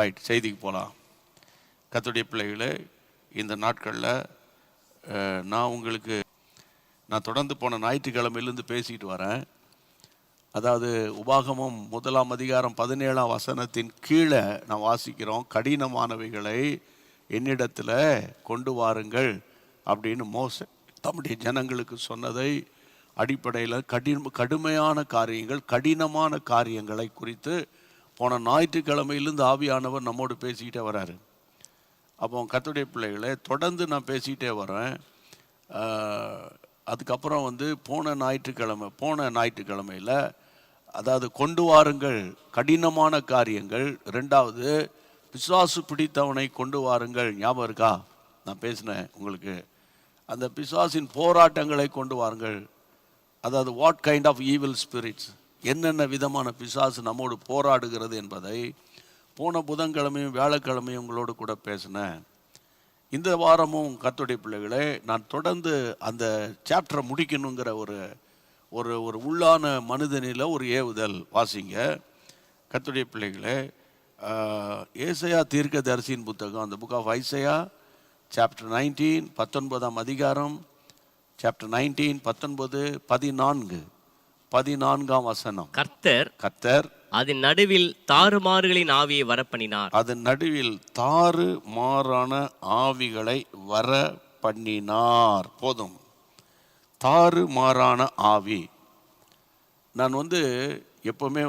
Right, செய்திக்கு போகலாம். கர்த்தருடைய பிள்ளைகளே, இந்த நாட்களில் நான் தொடர்ந்து போன ஞாயிற்றுக்கிழமையிலேருந்து பேசிட்டு வரேன். அதாவது உபாகமம் 1 அதிகாரம் 17 வசனத்தின் கீழே நான் வாசிக்கிறோம், கடினமானவைகளை என்னிடத்தில் கொண்டு வாருங்கள் அப்படின்னு மோசே தம்முடைய ஜனங்களுக்கு சொன்னதை அடிப்படையில் கடுமையான காரியங்கள், கடினமான காரியங்களை குறித்து போன ஞாயிற்றுக்கிழமையிலிருந்து ஆவியானவர் நம்மோடு பேசிக்கிட்டே வராரு. அப்போ கர்த்தருடைய பிள்ளைகளை தொடர்ந்து நான் பேசிக்கிட்டே வரேன். அதுக்கப்புறம் போன ஞாயிற்றுக்கிழமையில் அதாவது கொண்டு வாருங்கள் கடினமான காரியங்கள், 2வது பிசாசு பிடித்தவனை கொண்டு வாருங்கள். ஞாபகம் இருக்கா? நான் பேசினேன் உங்களுக்கு. அந்த பிசாசின் போராட்டங்களை கொண்டு வாருங்கள். அதாவது what kind of evil spirits, என்னென்ன விதமான பிசாசு நம்மோடு போராடுகிறது என்பதை போன புதன்கிழமையும் வியாழக்கிழமையும் உங்களோடு கூட பேசினேன். இந்த வாரமும் கர்த்தருடைய பிள்ளைகளே நான் தொடர்ந்து அந்த சாப்டரை முடிக்கணுங்கிற ஒரு உள்ளான மனிதனில் ஒரு ஏவுதல். வாசிங்க கர்த்தருடைய பிள்ளைகளே, ஏசாயா தீர்க்கதரிசியின் புத்தகம், அந்த புக் ஆஃப் ஐசையா சாப்டர் 19 19 அதிகாரம், சாப்டர் 19 19 14 வசனம். கர்த்தர் அதன் நடுவில் தாறுமாறுகளின் ஆவியை வரப்பண்ணினார். அதன் நடுவில் தாறுமாறான ஆவிகளை வர பண்ணினார். போதும், தாறுமாறான ஆவி. நான் எப்பவுமே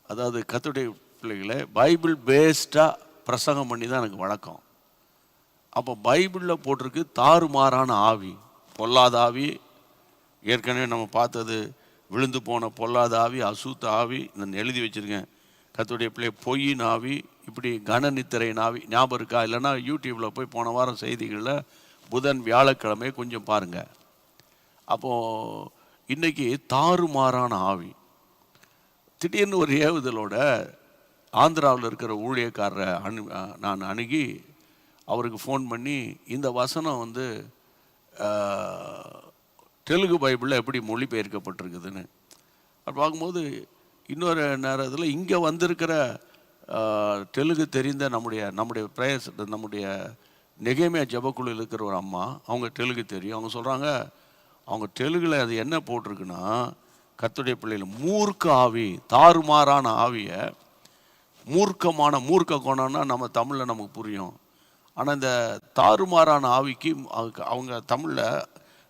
அதாவது கர்த்தருடைய பிள்ளைகளை பைபிள் பேஸ்டாக பிரசங்கம் பண்ணி தான் எனக்கு வழக்கம். அப்போ பைபிளில் போட்டிருக்கு தாறுமாறான ஆவி, பொல்லாத ஆவி. ஏற்கனவே நம்ம பார்த்தது விழுந்து போன பொல்லாத ஆவி, அசுத்த ஆவி. நான் எழுதி வச்சுருக்கேன். கர்த்தருடைய பிள்ளை பொய்யின் ஆவி, இப்படி கனநித்திரையின் ஆவி. ஞாபகம் இருக்கா? இல்லைன்னா யூடியூப்பில் போய் போன வாரம் செய்திகளில் புதன் வியாழக்கிழமை கொஞ்சம் பாருங்கள். அப்போது இன்றைக்கி தாறுமாறான ஆவி. திடீர்னு ஒரு ஏவுதலோட ஆந்திராவில் இருக்கிற ஊழியக்காரரை நான் அணுகி அவருக்கு ஃபோன் பண்ணி இந்த வசனம் தெலுங்கு பைபிளில் எப்படி மொழிபெயர்க்கப்பட்டிருக்குதுன்னு அப்படி பார்க்கும்போது, இன்னொரு நேரத்தில் இங்கே வந்திருக்கிற தெலுங்கு தெரிந்த நம்முடைய நெகேமியா ஜெபக்குழுவில் இருக்கிற ஒரு அம்மா, அவங்க தெலுங்கு தெரியும். அவங்க சொல்கிறாங்க, அவங்க தெலுங்கில் அது என்ன போட்டிருக்குன்னா, கர்த்தருடைய பிள்ளைகள் மூர்க்க ஆவி, தாறுமாறான ஆவியை மூர்க்க கோணம்னா நம்ம தமிழில் நமக்கு புரியும். ஆனால் இந்த தாறுமாறான ஆவிக்கு அவங்க தமிழில்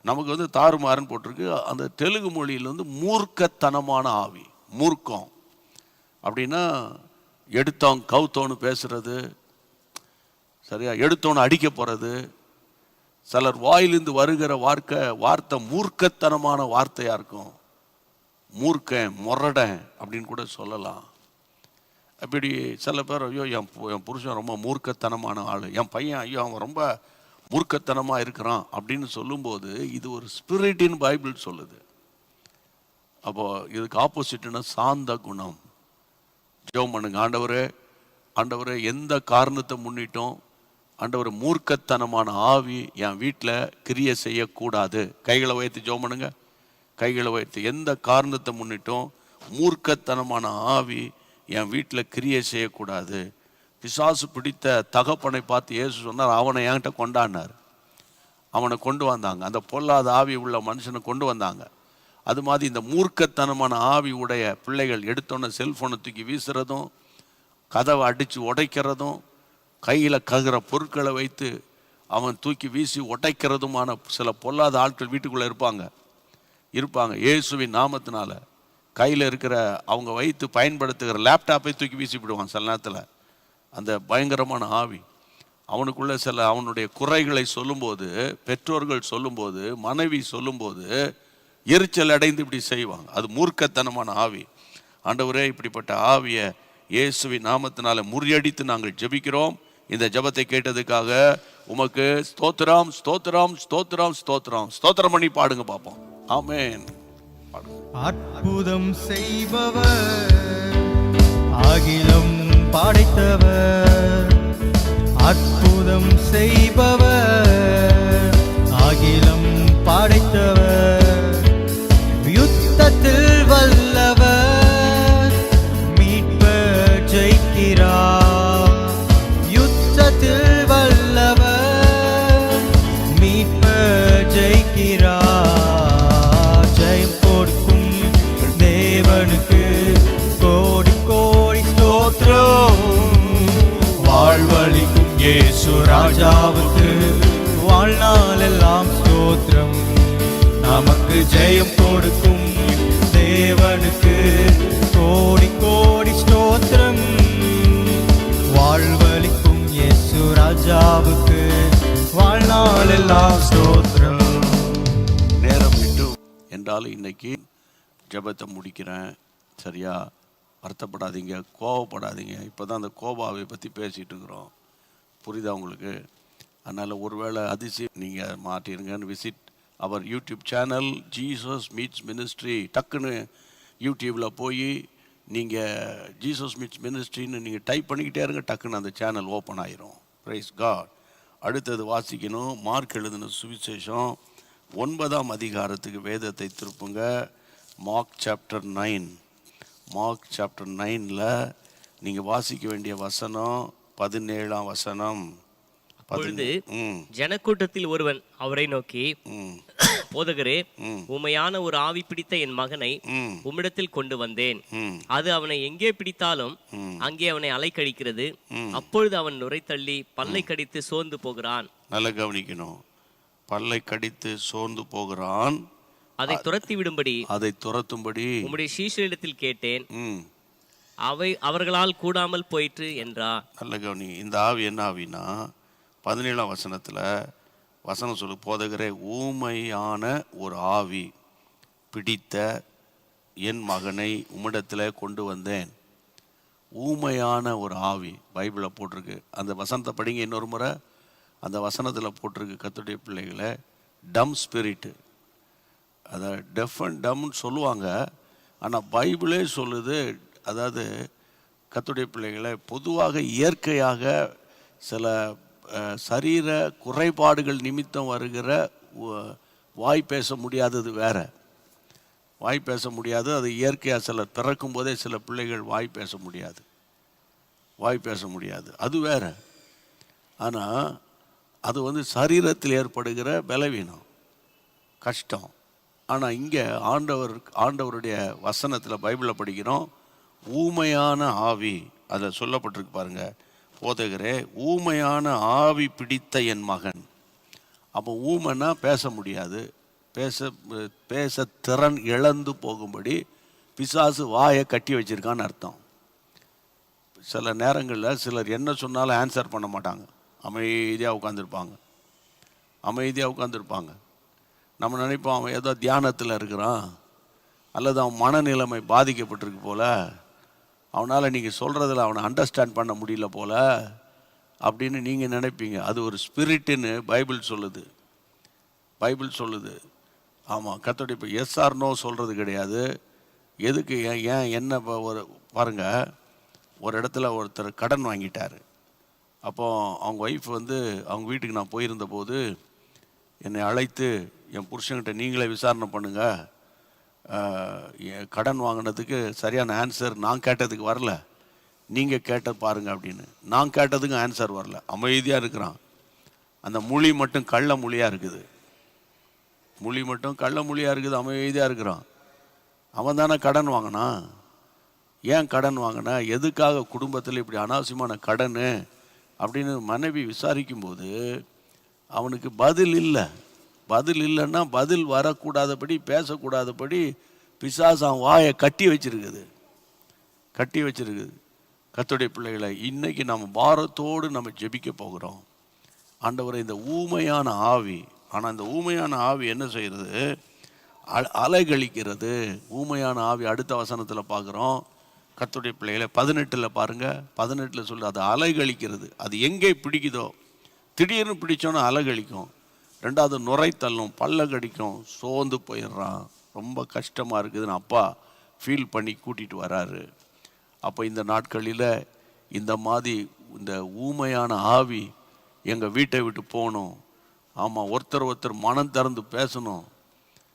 நமக்கு தாறுமாறுன்னு போட்டிருக்கு. அந்த தெலுங்கு மொழியில் மூர்க்கத்தனமான ஆவி. மூர்க்கம் அப்படின்னா எடுத்தோம் கவுத்தோன்னு பேசுறது, சரியா? எடுத்தோன்னு அடிக்க போகிறது. சிலர் வாயிலிருந்து வருகிற வார்த்தை மூர்க்கத்தனமான வார்த்தையாக இருக்கும். மூர்க்கன், முரடன் அப்படின்னு கூட சொல்லலாம். அப்படி சில பேர், ஐயோ என் புருஷன் ரொம்ப மூர்க்கத்தனமான ஆள், என் பையன் ஐயோ அவன் ரொம்ப மூர்க்கத்தனமாக இருக்கிறான் அப்படின்னு சொல்லும்போது இது ஒரு ஸ்பிரிட்டின் பைபிள் சொல்லுது. அப்போது இதுக்கு ஆப்போசிட்னா சாந்த குணம். ஜெபம் பண்ணுங்க, ஆண்டவரே எந்த காரணத்தை முன்னிட்டோம் ஆண்டவர் மூர்க்கத்தனமான ஆவி என் வீட்டில் கிரியை செய்யக்கூடாது. கைகளை வைத்து ஜெபம் பண்ணுங்க. கைகளை வைத்து எந்த காரணத்தை முன்னிட்டோம் மூர்க்கத்தனமான ஆவி என் வீட்டில் கிரியை செய்யக்கூடாது. பிசாசு பிடித்த தகப்பனை பார்த்து இயேசு சொன்னார், அவனை என்கிட்ட கொண்டாடினார். அவனை கொண்டு வந்தாங்க, அந்த பொல்லாத ஆவி உள்ள மனுஷனை கொண்டு வந்தாங்க. அது மாதிரி இந்த மூர்க்கத்தனமான ஆவி உடைய பிள்ளைகள் எடுத்தோன்னே செல்ஃபோனை தூக்கி வீசுறதும், கதவை அடித்து உடைக்கிறதும், கையில் ககுற பொருட்களை வைத்து அவன் தூக்கி வீசி உடைக்கிறதுமான சில பொல்லாத ஆட்கள் வீட்டுக்குள்ளே இருப்பாங்க. இயேசுவின் நாமத்தினால கையில் இருக்கிற அவங்க வைத்து பயன்படுத்துகிற லேப்டாப்பை தூக்கி வீசி விடுவான் சில நேரத்தில். அந்த பயங்கரமான ஆவி அவனுக்குள்ள அவனுடைய குறைகளை சொல்லும்போது, பெற்றோர்கள் சொல்லும்போது, மனைவி சொல்லும்போது எரிச்சல் அடைந்து இப்படி செய்வாங்க. அது மூர்க்கத்தனமான ஆவி. ஆண்டவரே, இப்படிப்பட்ட ஆவியை இயேசுவின் நாமத்தினால முறியடித்து நாங்கள் ஜெபிக்கிறோம். இந்த ஜெபத்தை கேட்டதுக்காக உமக்கு ஸ்தோத்திரம், ஸ்தோத்திரம், ஸ்தோத்திரம், ஸ்தோத்திரம். ஸ்தோத்திரம் பண்ணி பாடுங்க பார்ப்போம். ஆமென். அற்புதம் செய்பவர், அகிலம் படைத்தவர், அற்புதம் செய்பவர், அகிலம் படைத்தவர், யுத்தத்தில் வல்லவர், மீட்பர் ஜெயிக்கிறார். இருக்கிறார். ஜெயம் கொடுக்கும் தேவனுக்கு கோடி கோடி ஸ்தோத்திரம். வாழ்வளிக்கும் இயேசு ராஜாவுக்கு வாழ்நாளெல்லாம் ஸ்தோத்திரம். நமக்கு ஜெயம் கொடுக்கும் தேவனுக்கு கோடி கோடி ஸ்தோத்திரம். வாழ்வளிக்கும் இயேசு ராஜாவுக்கு வாழ்நாளெல்லாம் ஸ்தோத்திரம். நேரம் விட்டு என்றாலும் இன்னைக்கு ஜெபத்தை முடிக்கிறேன். சரியா? வருத்தப்படாதீங்க, கோவப்படாதீங்க. இப்போ தான் அந்த கோபாவை பற்றி பேசிகிட்டு இருக்கிறோம். புரியுதா உங்களுக்கு? அதனால் ஒருவேளை அதிசயம் நீங்கள் மாட்டிருங்கன்னு விசிட் அவர் YouTube channel Jesus meets ministry. டக்குன்னு யூடியூப்பில் போய் நீங்கள் ஜீசஸ் மீட்ஸ் மினிஸ்ட்ரின்னு நீங்கள் டைப் பண்ணிக்கிட்டே இருங்க, டக்குன்னு அந்த சேனல் ஓப்பன் ஆயிரும். Praise God. அடுத்தது வாசிக்கணும். மார்க் எழுதின சுவிசேஷம் 9ஆம் அதிகாரத்துக்கு வேதத்தை திருப்புங்க. Mark chapter 9. மார்க் சாப்டர் 9ல் நீங்கள் வாசிக்க வேண்டிய வசனம் 17ஆம் வசனம். அப்பொழுது ஜனக்கூட்டத்தில் ஒருவன் அவரை நோக்கி, போதகரே, உமையான ஒரு ஆவி பிடித்த என் மகனை உம்மிடத்தில் கொண்டு வந்தேன். அது அவனை எங்கே பிடித்தாலும் அங்கே அவனை அலைக்கழிக்கிறது. அப்பொழுது அவன் நுரை தள்ளி பல்லை கடித்து சோர்ந்து போகிறான். நல்லா கவனிக்கணும். பல்லை கடித்து சோர்ந்து போகிறான். அதை துரத்தும்படி உம்முடைய சீஷரிடத்தில் கேட்டேன், அவர்களால் கூடாமல் போயிற்று என்றார். நல்ல கவனி. இந்த ஆவி என்ன ஆவினா 17ஆம் வசனத்தில் வசனம் சொல்லு, போதகரே, ஊமையான ஒரு ஆவி பிடித்த என் மகனை உம்மிடத்தில் கொண்டு வந்தேன். ஊமையான ஒரு ஆவி பைபிளில் போட்டிருக்கு. அந்த வசனத்தை படிங்க இன்னொரு முறை. அந்த வசனத்தில் போட்டிருக்கு, கர்த்தருடைய பிள்ளைகளை, டம் ஸ்பிரிட்டு. அதை டெஃப் அண்ட் டம்னு சொல்லுவாங்க. ஆனால் பைபிளே சொல்லுது, அதாவது கர்த்தருடைய பிள்ளைகளை பொதுவாக இயற்கையாக சில சரீர குறைபாடுகள் நிமித்தம் வருகிற வாய் பேச முடியாதது வேற. வாய் பேச முடியாது, அது இயற்கையாக சிலர் பிறக்கும் போதே சில பிள்ளைகள் வாய் பேச முடியாது, அது வேற. ஆனால் அது சரீரத்தில் ஏற்படுகிற பலவீனம், கஷ்டம். ஆனால் இங்கே ஆண்டவருடைய வசனத்தில் பைபிளில் படிக்கிறோம், ஊமையான ஆவி. அதில் சொல்லப்பட்டிருக்கு பாருங்க, போதகரே, ஊமையான ஆவி பிடித்த என் மகன். அப்போ ஊமைன்னா பேச முடியாது, பேச திறன் இழந்து போகும்படி பிசாசு வாயை கட்டி வச்சிருக்கான்னு அர்த்தம். சில நேரங்களில் சிலர் என்ன சொன்னாலும் ஆன்சர் பண்ண மாட்டாங்க, அமைதியாக உட்காந்துருப்பாங்க. நம்ம நினைப்போம் அவன் ஏதோ தியானத்தில் இருக்கிறான், அல்லது அவன் மனநிலைமை பாதிக்கப்பட்டிருக்கு போல, அவனால் நீங்கள் சொல்கிறதில் அவனை அண்டர்ஸ்டாண்ட் பண்ண முடியல போல அப்படின்னு நீங்கள் நினைப்பீங்க. அது ஒரு ஸ்பிரிட்டுன்னு பைபிள் சொல்லுது. ஆமாம், கர்த்தருடைய இப்போ எஸ் ஆர் நோ சொல்கிறது கிடையாது. எதுக்கு ஏன் என்ன பாருங்கள், ஒரு இடத்துல ஒருத்தர் கடன் வாங்கிட்டார். அப்போது அவங்க ஒய்ஃப் அவங்க வீட்டுக்கு நான் போயிருந்த போது என்னை அழைத்து, என் புருஷன்கிட்ட நீங்களே விசாரணை பண்ணுங்கள், கடன் வாங்கினதுக்கு சரியான ஆன்சர் நான் கேட்டதுக்கு வரல, நீங்கள் கேட்ட பாருங்க அப்படின்னு. நான் கேட்டதுக்கு ஆன்சர் வரல, அமைதியாக இருக்கிறான். அந்த மொழி மட்டும் கள்ள மொழியாக இருக்குது, அமைதியாக இருக்கிறான். அவன் தானே கடன் வாங்கினான். ஏன் கடன் வாங்கினா, எதுக்காக குடும்பத்தில் இப்படி அனாவசியமான கடன் அப்படின்னு மனைவி விசாரிக்கும்போது அவனுக்கு பதில் இல்லைன்னா, பதில் வரக்கூடாதபடி, பேசக்கூடாதபடி பிசாசு அவன் வாயை கட்டி வச்சிருக்குது. கர்த்தருடைய பிள்ளைகளை, இன்னைக்கு நம்ம பாரத்தோடு நம்ம ஜெபிக்க போகிறோம். ஆண்டவரை, இந்த ஊமையான ஆவி, ஆனால் இந்த ஊமையான ஆவி என்ன செய்கிறது? அலைகழிக்கிறது. ஊமையான ஆவி அடுத்த வசனத்தில் பார்க்குறோம். கர்த்தருடைய பிள்ளைகளை 18 பாருங்க. 18 சொல்லு, அது அலைகழிக்கிறது. அது எங்கே பிடிக்குதோ, திடீர்னு பிடிச்சோன்னா அலைகழிக்கும். ரெண்டாவது நுரை தள்ளும், பல்ல கடிக்கும், சோர்ந்து போயிடுறான், ரொம்ப கஷ்டமாக இருக்குதுன்னு அப்பா ஃபீல் பண்ணி கூட்டிகிட்டு வராரு. அப்போ இந்த நாட்களில் இந்த மாதிரி இந்த ஊமையான ஆவி எங்கள் வீட்டை விட்டு போகணும். ஆமாம், ஒருத்தர் மனம் திறந்து பேசணும்.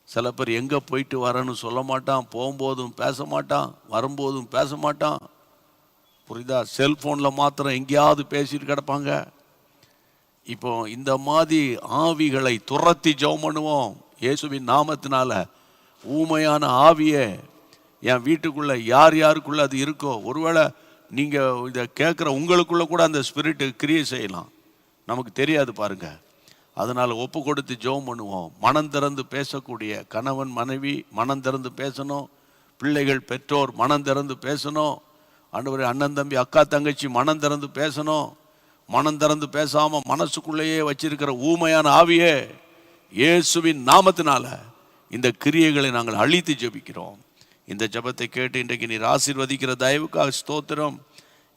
சில பேர் எங்கே போயிட்டு வரேன்னு சொல்ல மாட்டான், போகும்போதும் பேச மாட்டான், வரும்போதும் பேச மாட்டான். புரியுதா? செல்ஃபோனில் மாத்திரம் எங்கேயாவது பேசிட்டு கிடப்பாங்க. இப்போ இந்த மாதிரி ஆவிகளை துரத்தி ஜெபம் பண்ணுவோம். இயேசுவின் நாமத்தினால ஊமையான ஆவியே என் வீட்டுக்குள்ள யார் யாருக்குள்ள அது இருக்கோ, ஒருவேளை நீங்க இதை கேட்குற உங்களுக்குள்ள கூட அந்த ஸ்பிரிட் கிரியை செய்யலாம், நமக்கு தெரியாது பாருங்க. அதனால ஒப்பு கொடுத்து ஜெபம் பண்ணுவோம். மனம் திறந்து பேசக்கூடிய கணவன் மனைவி மனம் திறந்து பேசணும், பிள்ளைகள் பெற்றோர் மனம் திறந்து பேசணும். ஆண்டவரே, அண்ணன் தம்பி அக்கா தங்கச்சி மனம் திறந்து பேசணும். மனம் திறந்து பேசாம மனசுக்குள்ளேயே வச்சிருக்கிற ஊமையான ஆவியே இயேசுவின் நாமத்தினால இந்த கிரியைகளை நாங்கள் அழித்து ஜெபிக்கிறோம். இந்த ஜெபத்தை கேட்டு இன்றைக்கு நீர் ஆசீர்வதிக்கிற தயவுக்காக ஸ்தோத்திரம்.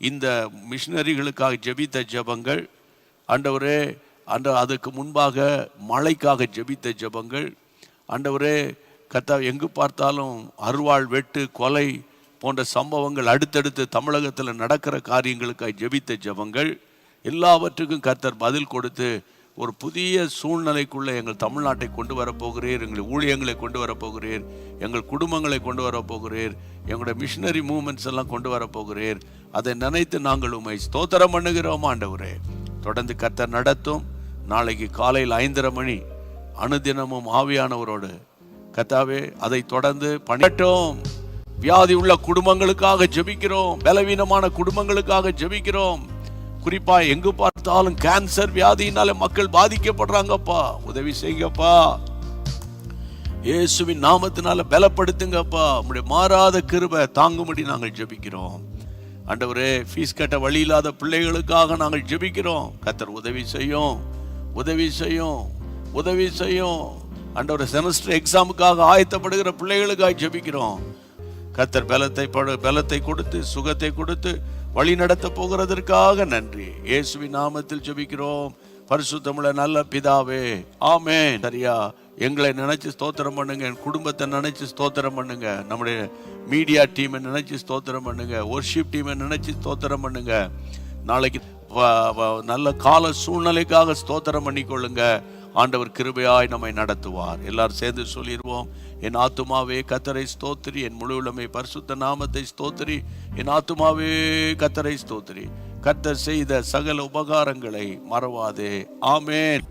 இந்த மிஷினரிகளுக்காக ஜெபித்த ஜெபங்கள் ஆண்டவரே, அதுக்கு முன்பாக மழைக்காக ஜெபித்த ஜெபங்கள் ஆண்டவரே, எங்கு பார்த்தாலும் அருவாள் வெட்டு கொலை போன்ற சம்பவங்கள் அடுத்தடுத்து தமிழகத்தில் நடக்கிற காரியங்களுக்காக ஜெபித்த ஜெபங்கள் எல்லாவற்றுக்கும் கர்த்தர் பதில் கொடுத்து ஒரு புதிய சூழ்நிலைக்குள்ளே எங்கள் தமிழ்நாட்டை கொண்டு வரப்போகிறீர், எங்கள் ஊழியங்களை கொண்டு வரப்போகிறீர், எங்கள் குடும்பங்களை கொண்டு வரப்போகிறீர், எங்களுடைய மிஷினரி மூவ்மெண்ட்ஸ் எல்லாம் கொண்டு வரப்போகிறீர். அதை நினைத்து நாங்கள் உம்மை ஸ்தோத்திரம் பண்ணுகிறோம். ஆண்டவரே, தொடர்ந்து கர்த்தர் நடத்தும். நாளைக்கு காலையில் 5:30 மணி அனுதினமும் ஆவியானவரோடு கர்த்தாவே அதை தொடர்ந்து பண்ணட்டும். வியாதி உள்ள குடும்பங்களுக்காக ஜெபிக்கிறோம், பலவீனமான குடும்பங்களுக்காக ஜெபிக்கிறோம். குறிப்பா எங்கு பார்த்தாலும் கேன்சர் வியாதியினால மக்கள் பாதிக்கப்படுறாங்கப்பா, உதவி செய்யுங்கப்பா. இயேசுவின் நாமத்தினால பலப்படுத்துங்கப்பா. உம்முடைய மாறாத கிருபை தாங்கும்படி நாங்கள் ஜெபிக்கிறோம். ஆண்டவரே, ஃபீஸ் கட்ட வழி இல்லாத பிள்ளைகளுக்காக நாங்கள் ஜெபிக்கிறோம். கர்த்தர் உதவி செய்யும், உதவி செய்யும், உதவி செய்யும். ஆண்டவரே, செமஸ்டர் எக்ஸாமுக்காக ஆயத்தப்படுகிற பிள்ளைகளுக்காக ஜெபிக்கிறோம். கர்த்தர் பலத்தை கொடுத்து சுகத்தை கொடுத்து வழி நடத்த போகிறதற்காக நன்றி. இயேசுவின் நாமத்தில் ஜெபிக்கிறோம் பரிசுத்தமுள்ள நல்ல பிதாவே, ஆமென். சரியா, எங்களை நினைச்சு ஸ்தோத்திரம் பண்ணுங்க, என் குடும்பத்தை நினைச்சு ஸ்தோத்திரம் பண்ணுங்க, நம்முடைய மீடியா டீமை நினைச்சு ஸ்தோத்திரம் பண்ணுங்க, வொர்ஷிப் டீமை நினைச்சு ஸ்தோத்திரம் பண்ணுங்க. நாளைக்கு நல்ல கால சூழ்நிலைக்காக ஸ்தோத்திரம் பண்ணிக்கொள்ளுங்க. ஆண்டவர் கிருபையாய் நம்மை நடத்துவார். எல்லாரும் சேர்ந்து சொல்லிடுவோம். என் ஆத்துமாவே கர்த்தரை ஸ்தோத்திரி, என் முழு உள்ளமே பரிசுத்த நாமத்தை ஸ்தோத்திரி, என் ஆத்துமாவே கர்த்தரை ஸ்தோத்திரி, கர்த்தர் செய்த சகல உபகாரங்களை மறவாதே. ஆமென்.